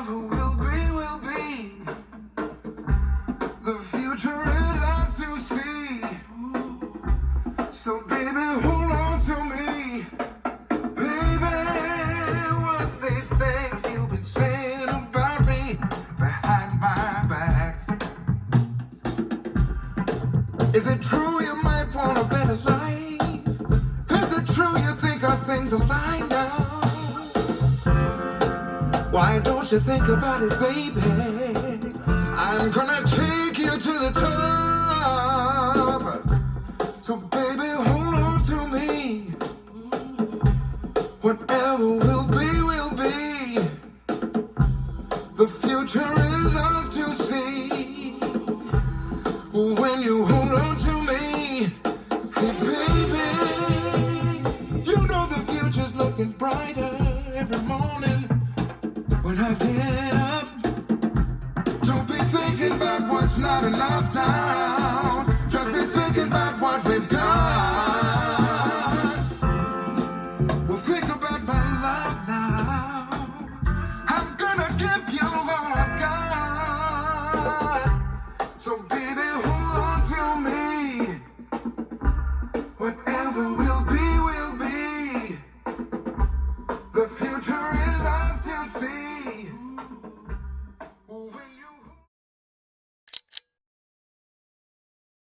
Whatever will be, will be. The future is ours to see. So baby, hold on to me. Baby, what's these things you've been saying about me behind my back? Is it true you might want a better life? Is it true you think our things are lined up? Why don't you think about it, baby? I'm gonna take you to the top. So baby, hold on to me. Whatever will be, will be. The future is ours to see. When you hold on to me, hey baby, you know the future's looking brighter every morning. When I get up, don't be thinking about what's not enough now. Just be thinking about what we've got. Well, think about my love now. I'm gonna give you all I've got. So baby, hold on to me. Whatever will be.